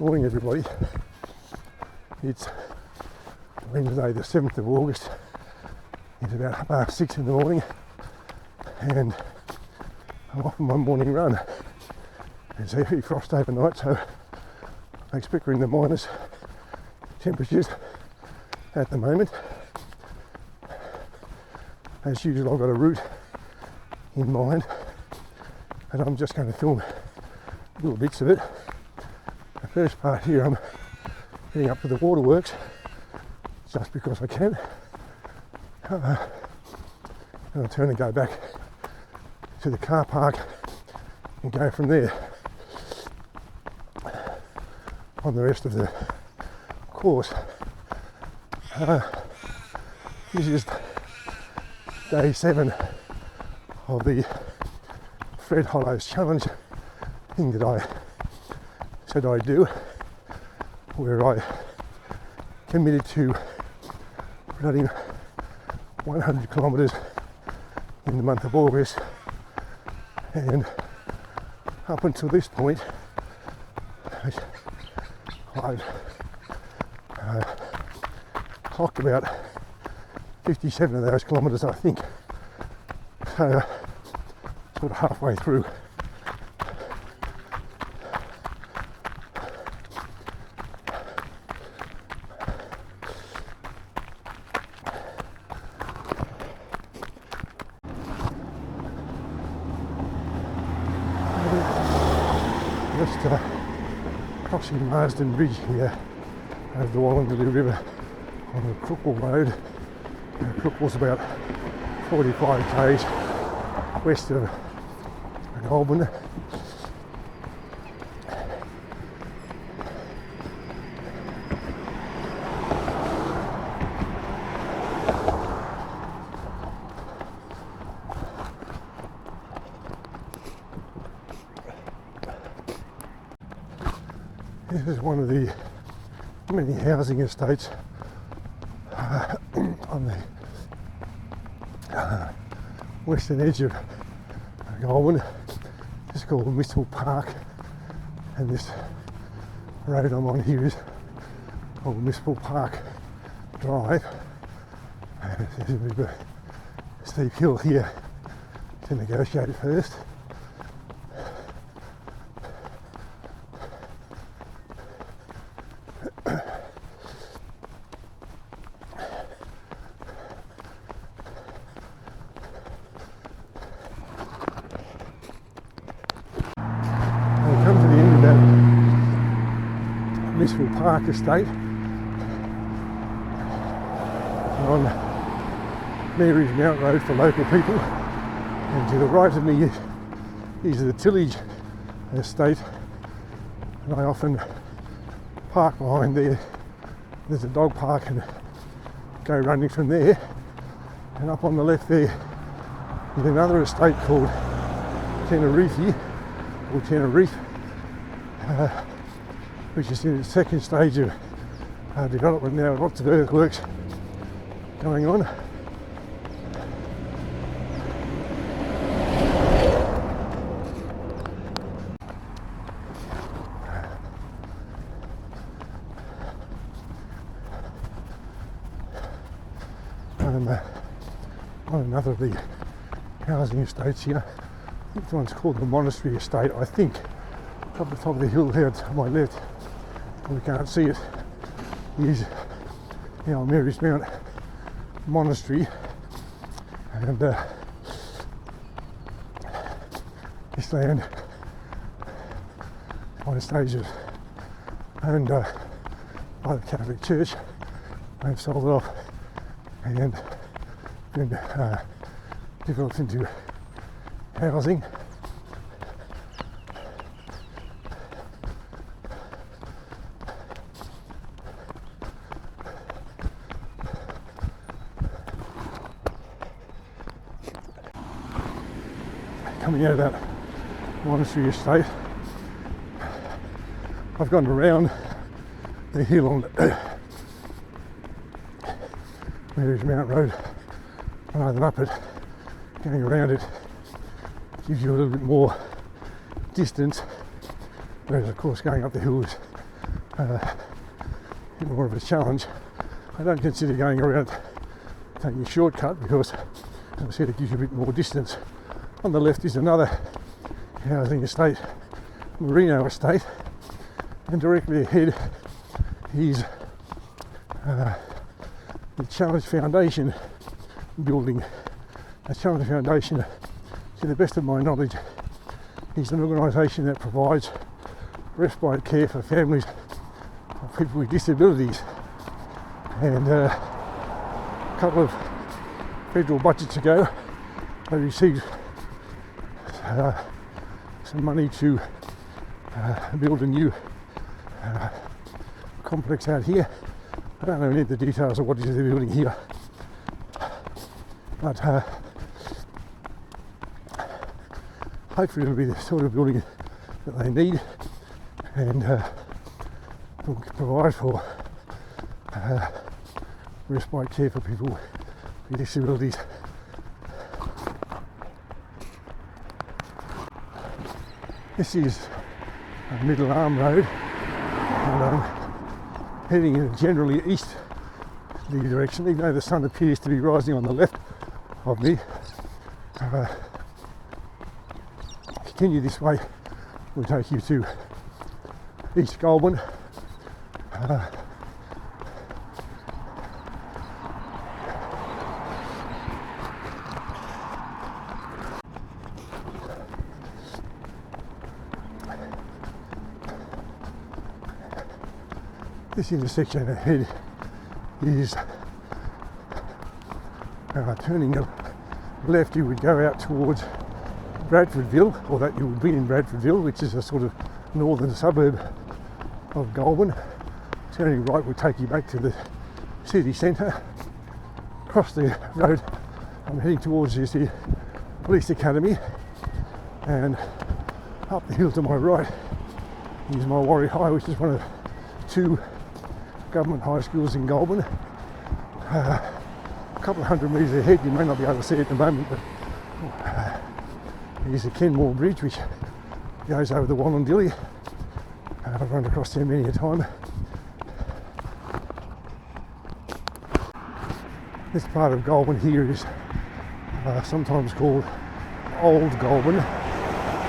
Morning everybody. It's Wednesday the 7th of August. It's about 6:30 in the morning and I'm off on my morning run. It's heavy frost overnight, so I expect we're in the minus temperatures at the moment. As usual, I've got a route in mind and I'm just going to film little bits of it. The first part here, I'm heading up to the waterworks just because I can. And I'll turn and go back to the car park and go from there on the rest of the course. This is day 7 of the Fred Hollows challenge thing that I said I'd do, where I committed to running 100 kilometres in the month of August, and up until this point I've clocked about 57 of those kilometres, I think, so sort of halfway through. Just crossing Marsden Bridge here over the Wallangaloo River on the Crookle Road. Crookle's about 45 k's west of Goulburn. This is one of the many housing estates on the western edge of Goulburn. It's called Mistral Park, and this road I'm on here is called Mistral Park Drive. There's a bit of a steep hill here to negotiate first. Mistral Park estate on Mary's Mount Road for local people, and to the right of me is the Tillage estate, and I often park behind there. There's a dog park and go running from there, and up on the left there is another estate called Tenerife, or Tenerife, which is in its second stage of development now. Lots of earthworks going on. On another of the housing estates here, I think the one's called the Monastery Estate, I think. Up the top of the hill there to my left, we can't see it, is the old Mary's Mount Monastery, and this land on the stage is owned by the Catholic Church. They've sold it off and been developed into housing. Coming out of that monastery estate, I've gone around the hill on Mary's Mount Road rather than up it. Going around it gives you a little bit more distance, whereas of course going up the hill is more of a challenge. I don't consider going around taking a shortcut because, as I said, it gives you a bit more distance. On the left is another housing estate, Merino estate, and directly ahead is the Challenge Foundation building. The Challenge Foundation, to the best of my knowledge, is an organisation that provides respite care for families of people with disabilities. And a couple of federal budgets ago, they received some money to build a new complex out here. I don't know any of the details of what it is they're building here, but hopefully it'll be the sort of building that they need and will provide for respite care for people with disabilities. This is a Middle Arm Road, and I'm heading in a generally easterly direction, even though the sun appears to be rising on the left of me. Continue this way, we'll take you to East Goulburn. This intersection ahead is turning left. You would go out towards Bradfordville, or that you would be in Bradfordville, which is a sort of northern suburb of Goulburn. Turning right would take you back to the city centre. Across the road I'm heading towards is the police academy, and up the hill to my right is my Warrior High, which is one of two government high schools in Goulburn. A couple of hundred metres ahead, you may not be able to see it at the moment, but here's the Kenmore Bridge, which goes over the Wallandilly. I've run across there many a time. This part of Goulburn here is sometimes called Old Goulburn,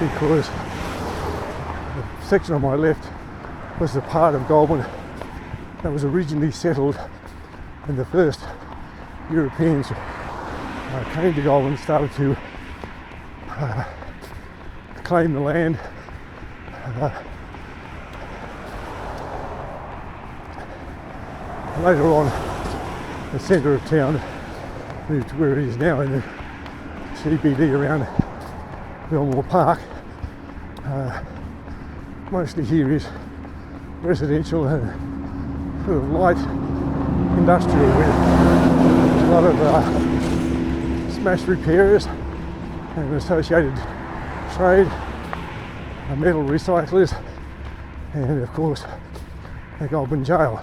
because the section on my left was the part of Goulburn that was originally settled when the first Europeans came to Goulburn and started to claim the land. Later on, the centre of town moved to where it is now in the CBD around Belmore Park. Mostly here is residential and sort of light industrial with a lot of smash repairs and associated trade, metal recyclers, and of course the Goulburn Jail.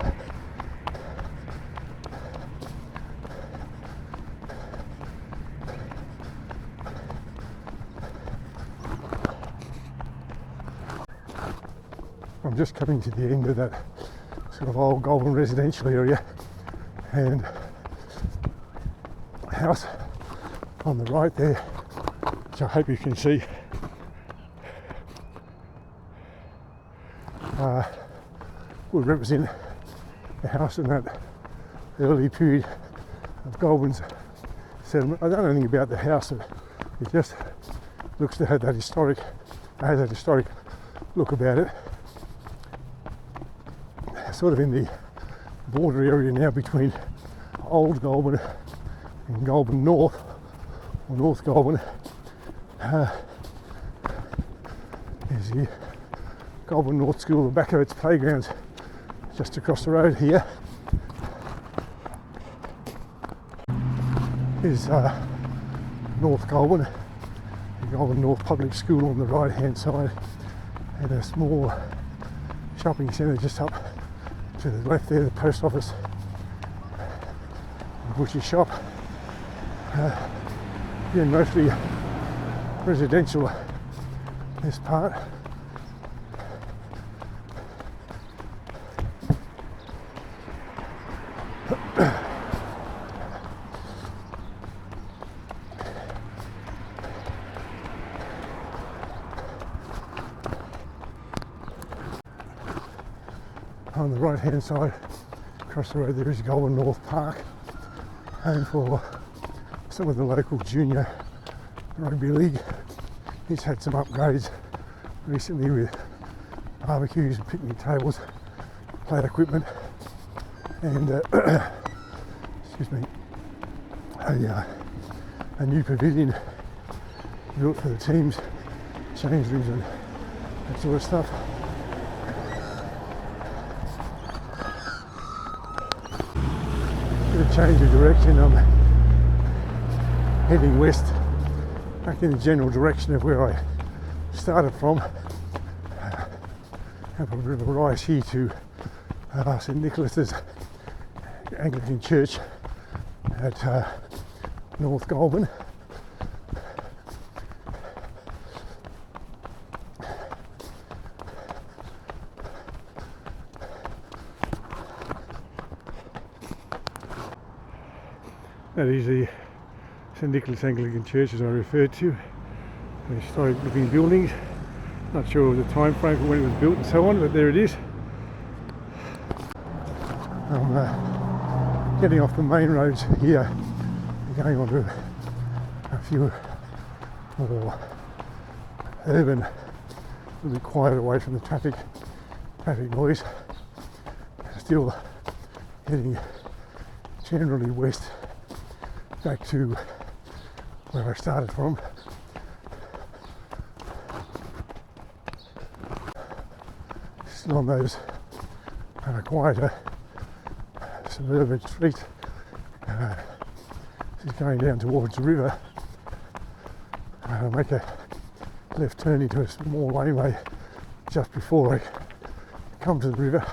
I'm just coming to the end of that sort of old Goulburn residential area, and the house on the right there, which I hope you can see, would represent the house in that early period of Goulburn's settlement. I don't know anything about the house, it just looks to have that historic look about it. Sort of in the border area now between Old Goulburn and Goulburn North, or North Goulburn, is the Goulburn North School. The back of its playground's just across the road here. Is North Goulburn, the Goulburn North Public School on the right hand side, and a small shopping centre just up to the left there, the post office, the butcher shop. Again, mostly residential, this part. On the right hand side, across the road, there is Goulburn North Park, home for some of the local junior rugby league. It's had some upgrades recently with barbecues and picnic tables, play equipment, and excuse me, a new pavilion built for the teams, change rooms and that sort of stuff. Bit of change of direction. I'm heading west, back in the general direction of where I started from. Have a bit of a rise here to St Nicholas's Anglican Church at North Goulburn. That is the St Nicholas Anglican Church, as I referred to. The historic looking buildings. Not sure of the time frame for when it was built and so on, but there it is. I'm getting off the main roads here, going on to a few more urban, a little bit quieter away from the traffic noise. Still heading generally west, back to where I started from. Still on those quieter suburban streets. This is going down towards the river. I'll make a left turn into a small laneway just before I come to the river,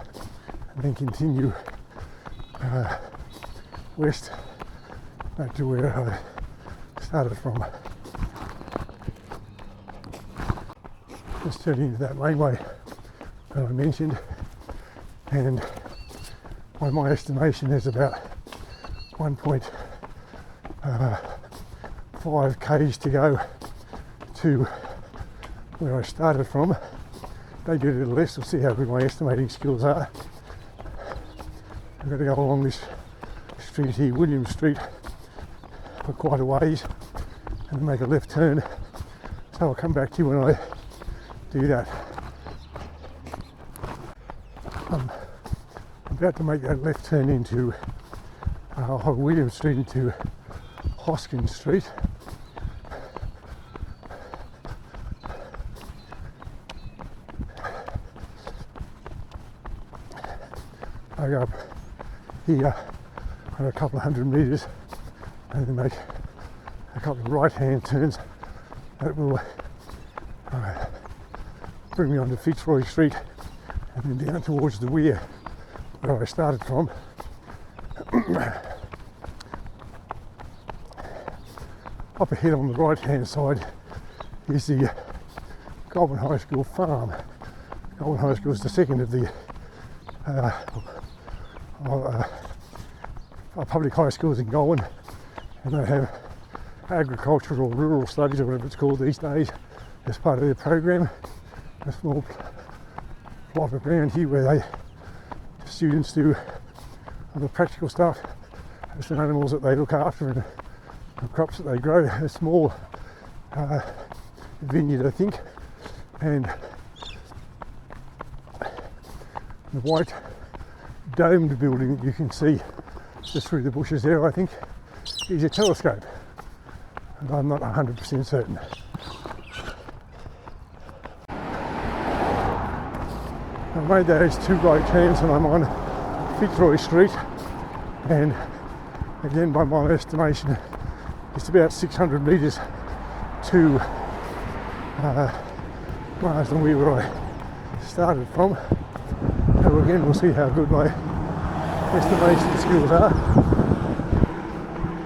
and then continue west back to where I started from. Just turning into that laneway that I mentioned, and by my estimation there's about 1.5 k's to go to where I started from. Maybe a little less. We'll see how good my estimating skills are. I've got to go along this street here, William Street, for quite a ways and make a left turn. So I'll come back to you when I do that. I'm about to make that left turn into William Street into Hoskin Street. I go up here on a couple of 100 metres and then make a couple of right hand turns that will bring me onto Fitzroy Street and then down towards the weir where I started from. Up ahead on the right hand side is the Goulburn High School farm. Goulburn High School is the second of the public high schools in Goulburn, and they have agricultural or rural studies, or whatever it's called these days, as part of their program. A small plot of ground here where students do the practical stuff, as the animals that they look after and the crops that they grow. A small vineyard, I think, and the white domed building that you can see just through the bushes there, I think, is a telescope, and I'm not 100% certain. I made those two right turns and I'm on Fitzroy Street, and again, by my estimation, it's about 600 metres to Marsden, where I started from. So again, we'll see how good my estimation skills are.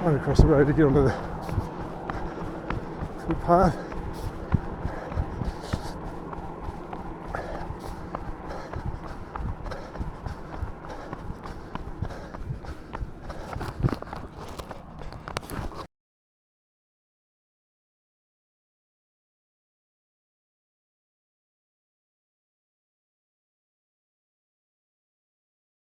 Right across the road to get onto the footpath.